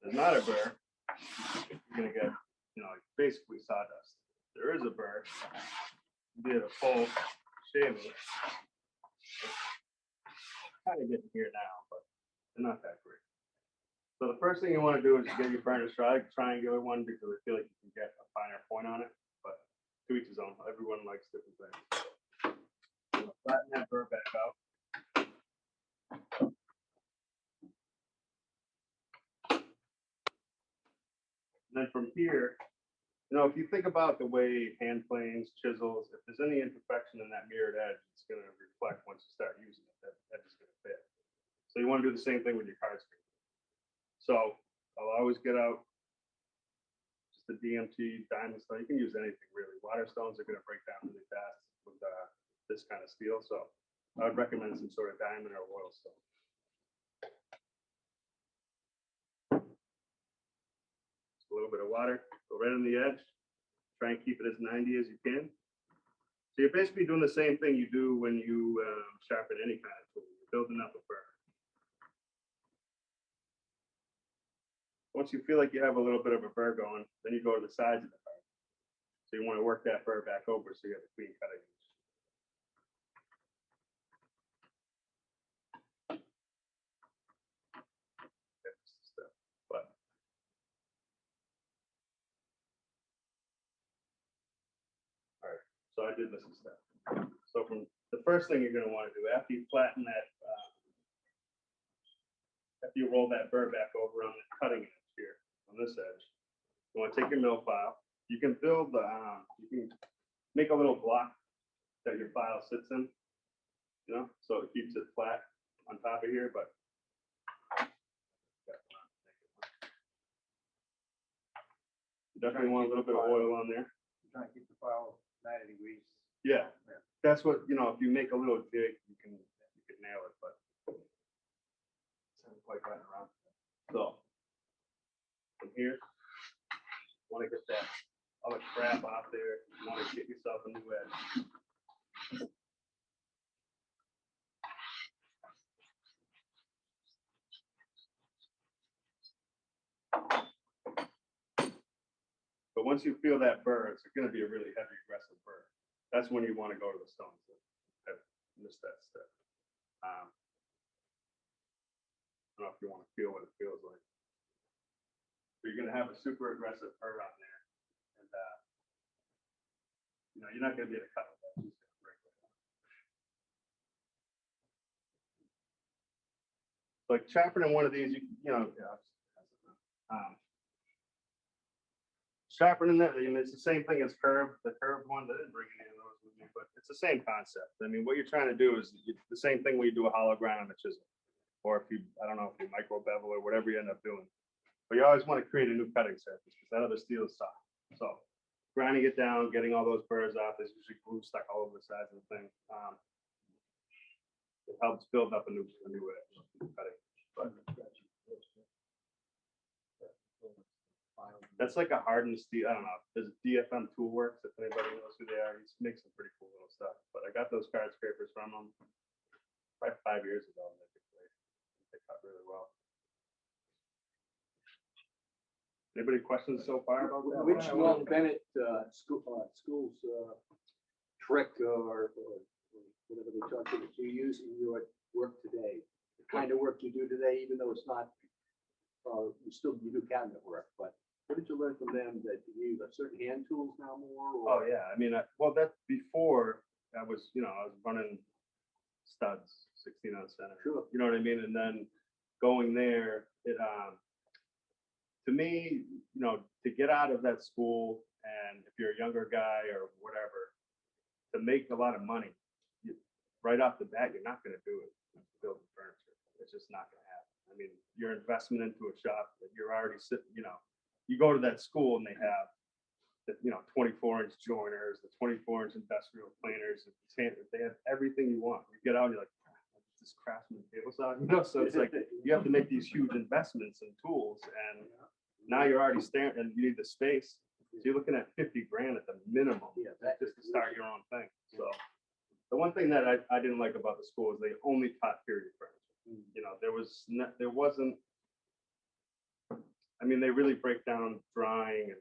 There's not a burr, you're gonna get, like basically sawdust. There is a burr, you did a full shaving. Kind of getting here now, but they're not that great. So the first thing you want to do is get your burnish triangular one because I feel like you can get a finer point on it. But to each his own. Everyone likes different things. So flatten that burr back out. And then from here, if you think about the way hand planes, chisels, if there's any imperfection in that mirrored edge, it's going to reflect once you start using it. That edge is going to fit. So you want to do the same thing with your card scraper. So I'll always get out just the DMT diamond stone. You can use anything really. Water stones are going to break down really fast with this kind of steel. So I would recommend some sort of diamond or oil stone. Just a little bit of water, go right on the edge. Try and keep it as 90 as you can. So you're basically doing the same thing you do when you sharpen any kind of tool. You're building up a burr. Once you feel like you have a little bit of a burr going, then you go to the sides of the burr. So you want to work that burr back over so you have a clean cutting edge. But all right, so I did this step. So from the first thing you're going to want to do after you flatten that, after you roll that burr back over on the cutting edge here on this edge, you want to take your mill file. You can build you can make a little block that your file sits in, so it keeps it flat on top of here. But you definitely want a little bit of oil on there. Trying to keep the file 90 degrees. Yeah, that's what if you make a little jig, you can nail it, but it's not quite gotten around. So from here, want to get that other crap off there. You want to get yourself a new edge. But once you feel that burr, it's going to be a really heavy, aggressive burr. That's when you want to go to the stones. I missed that step. I don't know if you want to feel what it feels like. But you're going to have a super aggressive burr on there. And, you're not going to be able to cut with that. It's just going to break right off. Like sharpening one of these, sharpening that, it's the same thing as curved. The curved one, I didn't bring any of those with me, but it's the same concept. I mean, what you're trying to do is the same thing when you do a hollow grind on a chisel, or if you, I don't know, if you micro bevel or whatever you end up doing. But you always want to create a new cutting surface because that other steel is soft. So grinding it down, getting all those burrs off, there's usually glue stuck all over the sides of the thing. It helps build up a new edge cutting. But that's like a hardened steel. I don't know. There's DFM Tool Works. If anybody knows who they are, he makes some pretty cool little stuff. But I got those card scrapers from him probably 5 years ago. And they cut really well. Anybody questions so far about that? Which Walt Bennett school's trick or whatever they taught you that you use in your work today? The kind of work you do today, even though it's not, you do cabinet work, but what did you learn from them that you use certain hand tools now more? Or? Oh yeah, I mean, that's before I was running studs, 16 on center. Sure. You know what I mean? And then going there, it to me, to get out of that school, and if you're a younger guy or whatever, to make a lot of money, right off the bat, you're not going to do it. Building furniture, it's just not going to happen. I mean, your investment into a shop that you're already sitting, you go to that school and they have the 24-inch joiners, the 24-inch industrial planers, they have everything you want. You get out and you're like, this Craftsman table saw, so it's like you have to make these huge investments in tools, and now you're already staring and you need the space. So you're looking at 50 grand at the minimum just to start your own thing. So the one thing that I didn't like about the school is they only taught period furniture. There wasn't, I mean, they really break down drawing and,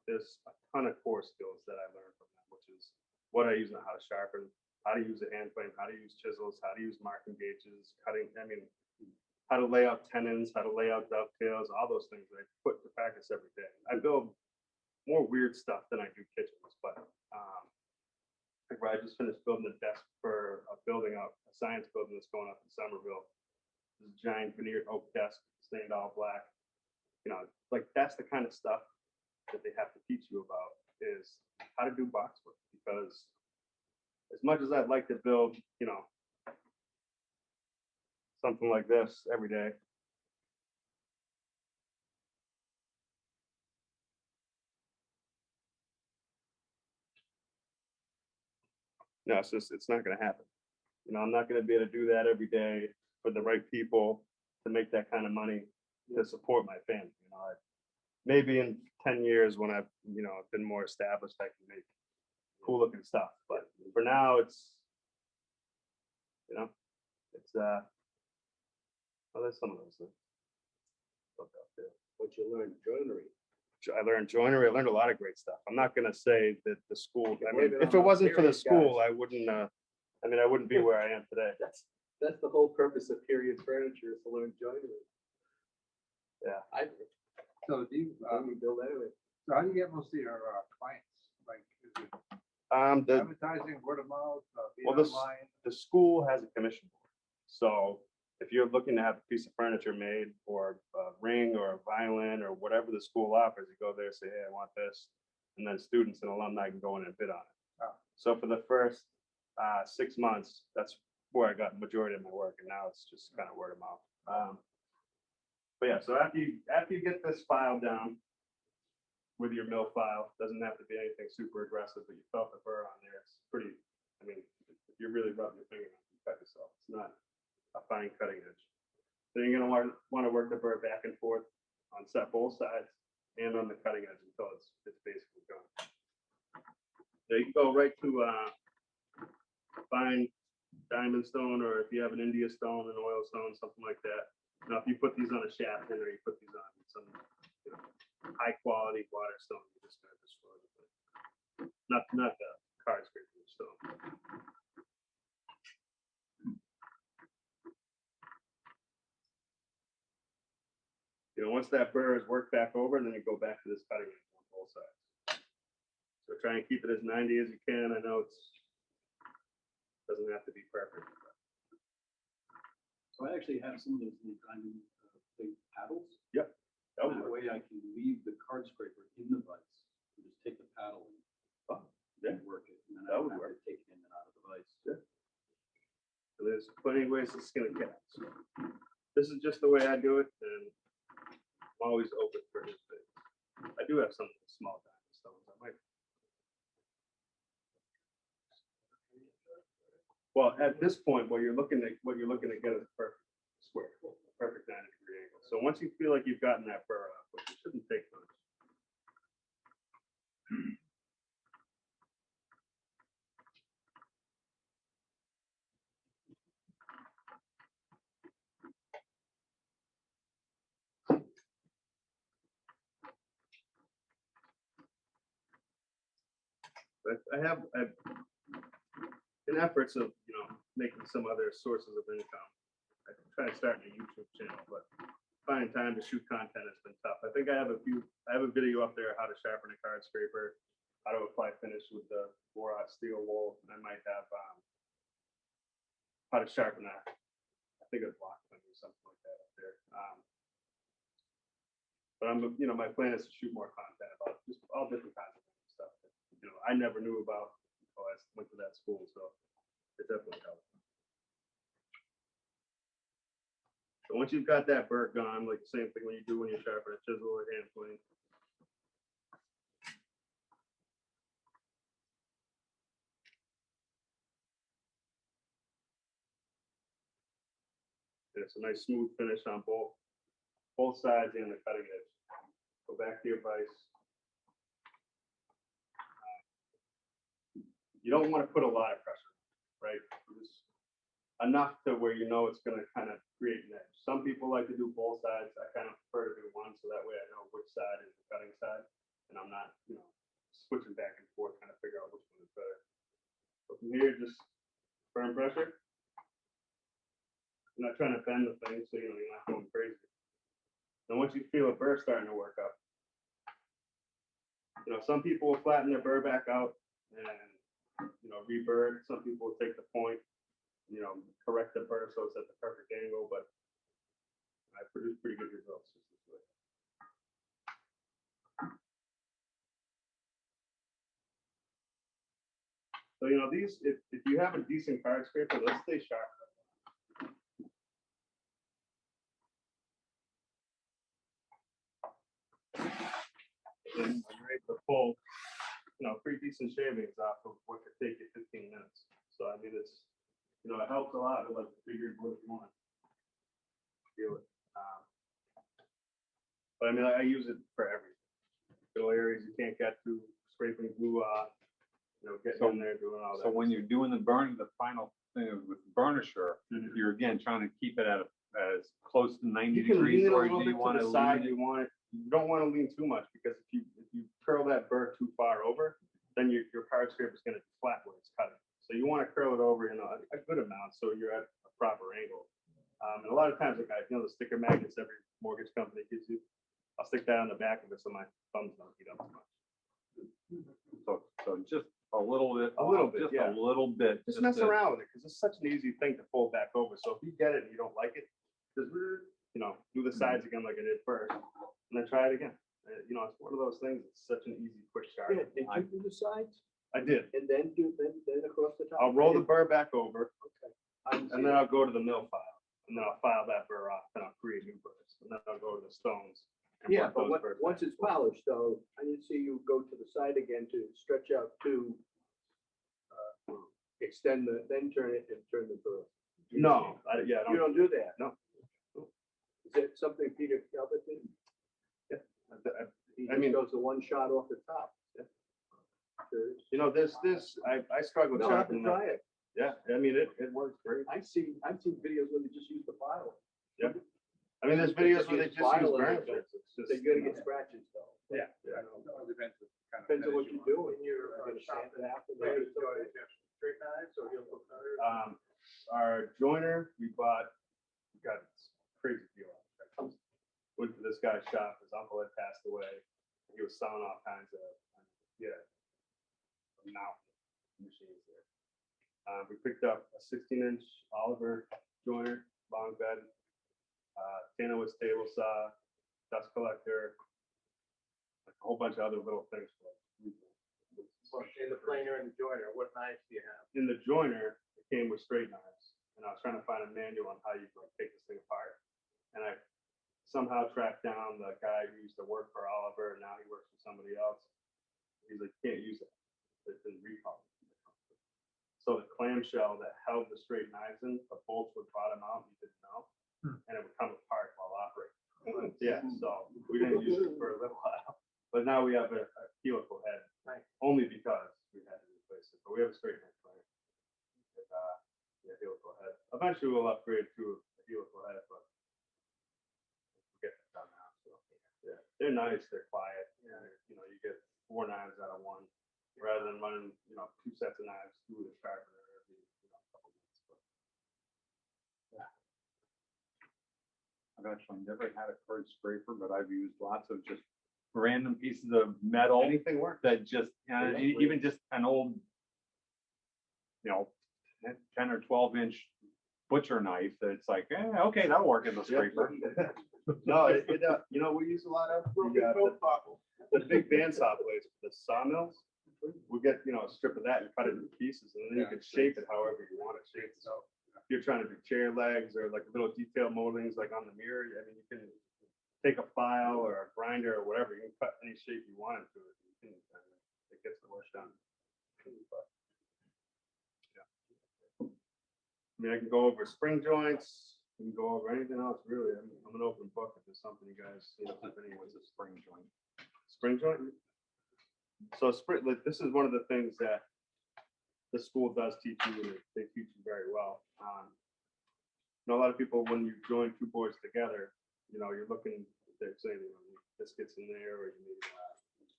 there's a ton of core skills that I learned from them, which is what I use on how to sharpen, how to use a hand plane, how to use chisels, how to use marking gauges, cutting, I mean, how to lay out tenons, how to lay out dovetails, all those things that I put to practice every day. I build more weird stuff than I do kitchens, but like where I just finished building a desk for a building out, a science building that's going up in Somerville. This giant veneered oak desk, stained all black. Like that's the kind of stuff that they have to teach you about is how to do box work. Because as much as I'd like to build, something like this every day, no, it's not going to happen. I'm not going to be able to do that every day for the right people to make that kind of money to support my family. Maybe in 10 years when I've been more established, I can make cool looking stuff. But for now, it's well, there's some of those things. What you learned, joinery. I learned joinery. I learned a lot of great stuff. I'm not going to say that the school. I mean, blame it if on it wasn't for the period, school, guys. I wouldn't. I wouldn't be where I am today. That's the whole purpose of period furniture is to learn joinery. Yeah. So do you, We build anyway. so how do you get most of your clients? Like, is it The advertising, word of mouth, being Well, this- online? the school has a commission board. So if you're looking to have a piece of furniture made or a ring or a violin or whatever the school offers, you go there and say, hey, I want this. And then students and alumni can go in and bid on it. Oh. So for the first 6 months, that's where I got the majority of my work. And now it's just kind of word of mouth. But yeah, so after you get this file down with your mill file, doesn't have to be anything super aggressive, but you felt the burr on there. It's pretty, I mean, if you really rub your finger on it, you cut yourself. It's not a fine cutting edge. Then you're gonna want to work the burr back and forth on both sides and on the cutting edge until it's basically gone. Now you can go right to fine diamond stone, or if you have an India stone, an oil stone, something like that. Now, if you put these on a shaft or you put these on some high quality water stone, you're just gonna destroy the thing. Not the card scraper stone. Once that burr is worked back over, then you go back to this cutting edge on both sides. So try and keep it as 90 as you can. I know doesn't have to be perfect. So I actually have some of those little diamond big paddles. Yep. That way I can leave the card scraper in the vise. And just take the paddle and work it. And then I That don't would have work. to take it in and out of the vise. So there's plenty of ways to skin a cat. So this is just the way I do it, and I'm always open for his things. I do have some small diamond stones. I might. Well, at this point, what you're looking to get is a perfect square, perfect 90-degree angle. So once you feel like you've gotten that burr up, which it shouldn't take much. But I've in efforts of making some other sources of income. I try to start a YouTube channel, but finding time to shoot content has been tough. I think I have a video up there how to sharpen a card scraper, how to apply finish with the Borat steel wool, and I might have how to sharpen that. I think a block or something like that up there. But my plan is to shoot more content about just all different kinds of stuff that I never knew about until I went to that school. So it definitely helped. So once you've got that burr gone, like the same thing when you do when you sharpen a chisel or hand plane. And it's a nice smooth finish on both sides and the cutting edge. Go back to your vise. You don't want to put a lot of pressure, right? Just enough to where it's going to kind of create an edge. Some people like to do both sides. I kind of prefer to do one, so that way I know which side is the cutting side, and I'm not, switching back and forth trying to figure out which one is better. So from here, just firm pressure. You're not trying to bend the thing, so you're not going crazy. And once you feel a burr starting to work up, some people will flatten their burr back out and reburr. Some people will take the point, correct the burr so it's at the perfect angle, but I produce pretty good results just this way. So these, if you have a decent card scraper, let's stay sharp. And I'm ready to pull, pretty decent shavings off of what could take you 15 minutes. So I mean, it's, it helps a lot with like the figure what you want. Feel it. But I mean, I use it for everything. Fill areas you can't get to, scraping glue off, getting in there, doing all that. So when you're doing the final thing with the burnisher, Mhm. you're again trying to keep it at as close to 90 You can degrees, lean it a or little do bit you to want the to side. lean it? You want it. You don't want to lean too much, because if you curl that burr too far over, then your card scraper is going to be flat where it's cutting. So you want to curl it over, a good amount, so you're at a proper angle. And a lot of times, like the sticker magnets every mortgage company gives you, I'll stick that on the back of it so my thumbs don't heat up too much. So just a little bit. A little bit, Just yeah. a little bit. Just mess around with it, because it's such an easy thing to fold back over. So if you get it and you don't like it, just do the sides again like I did first, and then try it again. It's one of those things. It's such an easy, quick start. Yeah, did you do the sides I did. and then then across the top? I'll roll the burr back over, Okay. I didn't and see then that. I'll go to the mill file, and then I'll file that burr off, and I'll create new burrs, and then I'll go to the stones. And Yeah, work but those burrs once back it's and forth. polished though, I didn't see you go to the side again to stretch out to extend then turn it and turn the burr. No, I You don't. don't do that? No. Is that something Peter Calvert did? He I just mean- goes the one shot off the top. Sure. I struggle No, I have to chopping try that. it. Yeah, I mean, it works great. I've seen videos where they just use the file. I mean, there's videos where they just use File it, burnishers. It's just, They gotta get scratches though. Yeah. Depends on what you do. You're gonna sand it after. Straight knives or you'll put cutters? Our joiner, we got a crazy deal. Went to this guy's shop, his uncle had passed away. He was selling all kinds of, a mountain of machines there. We picked up a 16-inch Oliver joiner, long bed, Tanowitz table saw, dust collector, like a whole bunch of other little things. In the planer and the joiner, what knives do you have? In the joiner, it came with straight knives, and I was trying to find a manual on how you take this thing apart. And I somehow tracked down the guy who used to work for Oliver, and now he works for somebody else. He's like, can't use it. It's been recalled. So the clamshell that held the straight knives in, the bolts would bottom out, you didn't know, and it would come apart while operating. Yeah, so we didn't use it for a little while, but now we have a helical head, only because we had to replace it. But we have a straight knife player. Helical head. Eventually, we'll upgrade to a helical head, but we'll get that done now. So yeah, they're nice. They're quiet. You get 4 knives out of one, rather than running 2 sets of knives through the sharpener every couple minutes. But I've actually never had a card scraper, but I've used lots of just random pieces of metal anything works. that just, even just an old, 10 or 12-inch butcher knife that it's like, okay, that'll work as a scraper. No, we use a lot of the big bandsaw blades for the sawmills. We get a strip of that and cut it into pieces, and then you can shape it however you want it shaped. So if you're trying to do chair legs or like little detail moldings like on the mirror, I mean, you can take a file or a grinder or whatever, you can cut any shape you want into it. It gets the work done. I mean, I can go over spring joints, we can go over anything else really. I'm an open book if there's something you guys, if anyone's a spring joint. Spring joint? So this is one of the things that the school does teach you, and they teach you very well. know, a lot of people, when you join two boards together, you know, you're looking, they're saying, you know, you need biscuits in there, or you need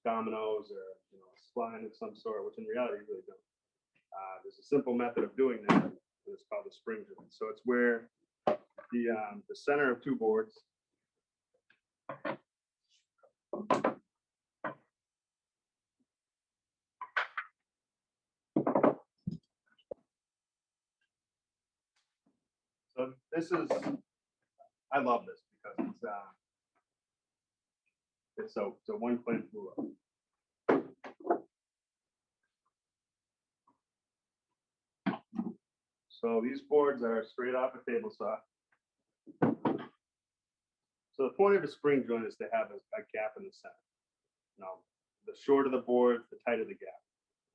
dominoes, or, you know, spline of some sort, which in reality, you really don't. There's a simple method of doing that, and it's called the spring joint. So it's where the center of two boards so this is, I love this because it's a one clamp glue up. So these boards are straight off a table saw. So the point of a spring joint is to have a gap in the center. Now, the shorter the board, the tighter the gap.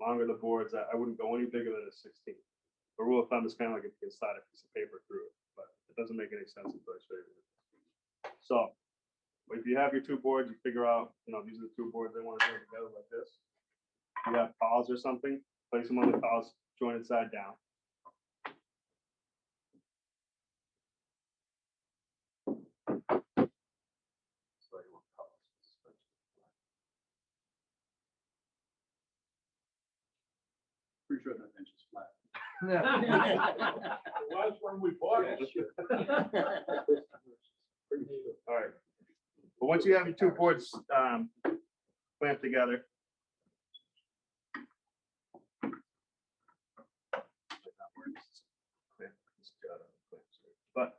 Longer the boards, I wouldn't go any bigger than a 16. The rule of thumb is kind of like if you can slide a piece of paper through it, but it doesn't make any sense until I show you. So if you have your two boards, you figure out, you know, these are the two boards they want to join together like this. You have cowls or something, place them on the cowls, jointed side down. Pretty sure that bench is flat. It was when we bought it. All right. But once you have your two boards clamped together. But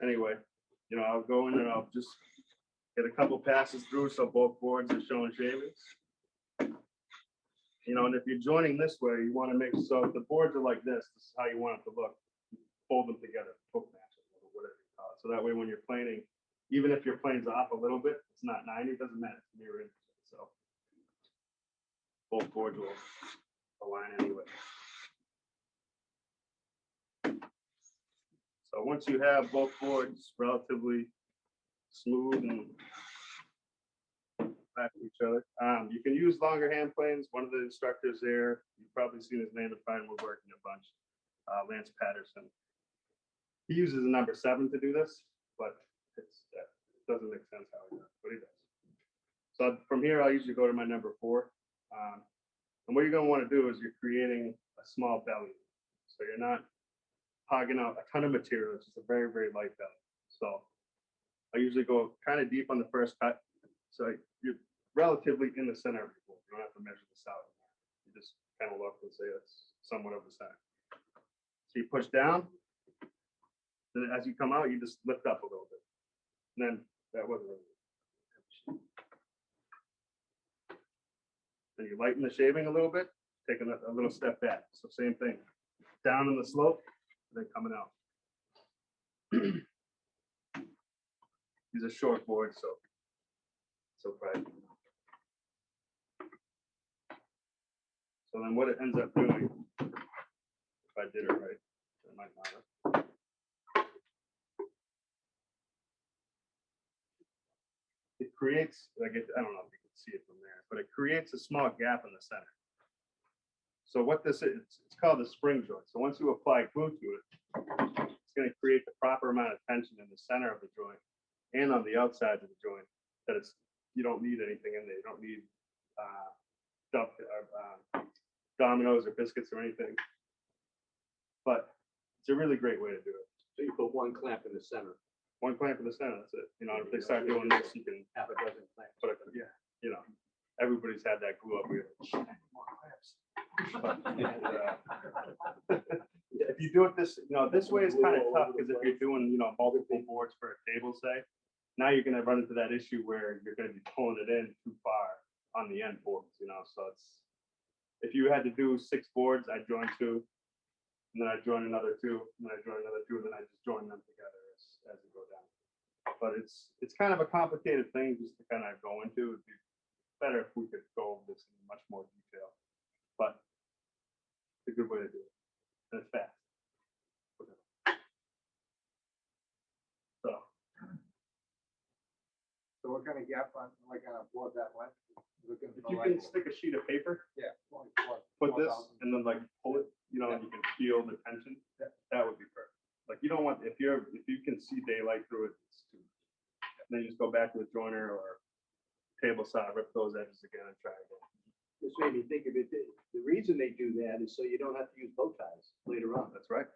anyway, you know, I'll go in and I'll just get a couple passes through so both boards are showing shavings. You know, and if you're joining this way, you want to make, so if the boards are like this is how you want it to look. Fold them together, hook match it, or whatever you call it. So that way when you're planing, even if your plane's off a little bit, it's not 90, it doesn't matter, it's mirror image. So both boards will align anyway. So once you have both boards relatively smooth and back to each other, you can use longer hand planes. One of the instructors there, you've probably seen his name at Fine Woodworking a bunch, Lance Patterson. He uses a number 7 to do this, but it doesn't make sense how he does, but he does. So from here, I'll usually go to my number 4. And what you're going to want to do is you're creating a small belly. So you're not hogging out a ton of material. It's just a very, very light belly. So I usually go kind of deep on the first cut. So you're relatively in the center of your board. You don't have to measure this out. You just kind of look and say it's somewhat of the center. So you push down. Then as you come out, you just lift up a little bit. And then that wasn't really. Then you lighten the shaving a little bit, taking a little step back. So same thing, down in the slope, and then coming out. These are short boards, so practical. So then what it ends up doing, if I did it right, it might matter. It creates, I don't know if you can see it from there, but it creates a small gap in the center. So what this is, it's called the spring joint. So once you apply glue to it, it's going to create the proper amount of tension in the center of the joint and on the outsides of the joint that you don't need anything in there. You don't need dominoes or biscuits or anything. But it's a really great way to do it. So you put one clamp in the center. One clamp in the center, that's it. You know, if they start doing this, you can Half a dozen clamps. put it, yeah, you know, everybody's had that glue up here. If you do it this, you know, this way is kind of tough because if you're doing, you know, multiple boards for a table, say, now you're going to run into that issue where you're going to be pulling it in too far on the end boards, you know. So it's, if you had to do 6 boards, I join 2, and then I join another 2, and then I join another 2, and then I just join them together as we go down. But it's kind of a complicated thing just to kind of go into. It'd be better if we could go over this in much more detail. But it's a good way to do it. And it's fast. So what kind of gap on, like on a board that length? Looking If for you like- can stick a sheet of paper, Yeah. put this, and then like pull it, you know, and you can feel the tension, that would be perfect. Like you don't want, if you can see daylight through it, it's too. Then you just go back to the joiner or table saw, rip those edges again and try again. This made me think of it. The reason they do that is so you don't have to use bow ties later on. That's right.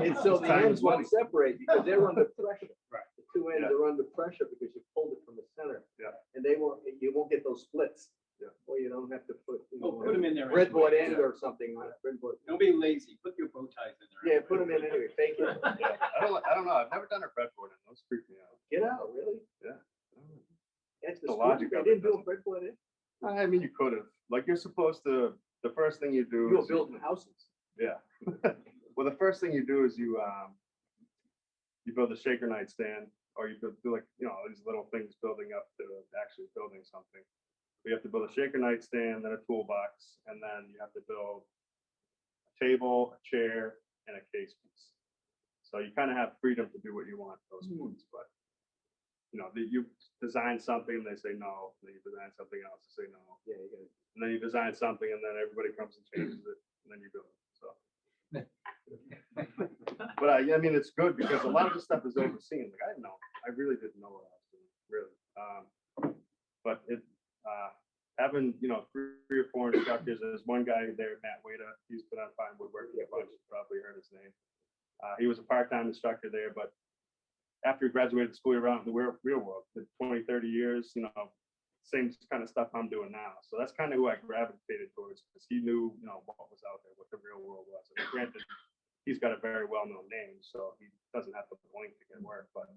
And so the Time ends is money. won't separate because they're under pressure. Right. The two ends Yeah. are under pressure because you pulled it from the center. Yeah. And you won't get those splits. Yeah. Or you don't have to put, Put them in there. breadboard anyway. end or something on it. Breadboard. Don't be lazy. Put your bow ties in there. Yeah, put them in anyway. Fake it. Yeah. I don't know. I've never done a breadboard in those. Freak me out. Get out, really? Yeah. That's The the logic logic. They of it didn't do a doesn't- breadboard in. I mean, you could have. Like, you're supposed to. The first thing you do. You were is building houses. Yeah. Well, the first thing you do is you build a shaker nightstand, or you do like, these little things building up to actually building something. You have to build a shaker nightstand, then a toolbox, and then you have to build a table, a chair, and a case piece. So you kind of have freedom to do what you want with those points, but you design something, they say no, then you design something else, they say no. Yeah, you gotta. And then you design something, and then everybody comes and changes it, and then you build it, so. But I mean, it's good because a lot of the stuff is overseen. Like, I really didn't know what I was doing, really. But having, 3 or 4 instructors, there's one guy there, Matt Wada, he's been on fine woodworking a bunch, you probably heard his name. He was a part-time instructor there, but after he graduated school, he went out in the real world, did 20, 30 years, same kind of stuff I'm doing now. So that's kind of who I gravitated towards, because he knew, what was out there, what the real world was. And granted, he's got a very well-known name, so he doesn't have to blink to get work, but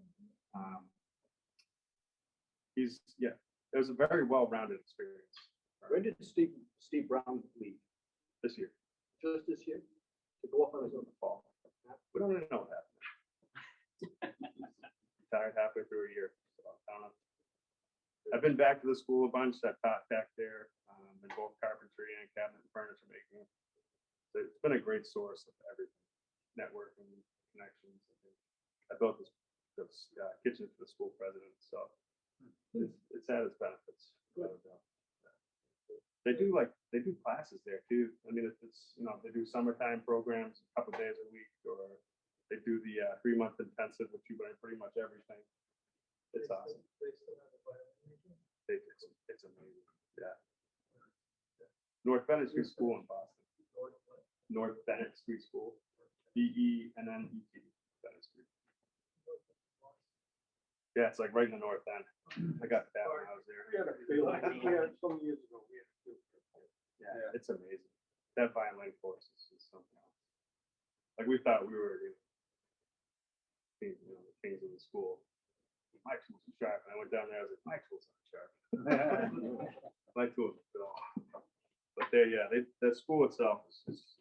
it was a very well-rounded experience. When did Steve Brown leave? This year. Just this year? To go off on his own fall? We don't really know what happened. Retired halfway through a year, so I don't know. I've been back to the school a bunch. I taught back there in both carpentry and cabinet and furniture making. So it's been a great source of everything, networking, connections. I built this kitchen for the school president, so it's had its benefits. They do classes there too. I mean, it's they do summertime programs a couple days a week, or they do the 3-month intensive, which you learn pretty much everything. It's awesome. It's amazing. Yeah. North Bennett Street School in Boston. North Bennett Street School. BENNET. Bennett Street. Yeah, it's like right in the north end. I got that when I was there. Some years ago, we had a field trip there. Yeah, it's amazing. That violin course is something else. Like, we thought we were the kings of the school. Mike's was sharp, and I went down there. I was like, Mike's was sharp. My tools, but the school itself is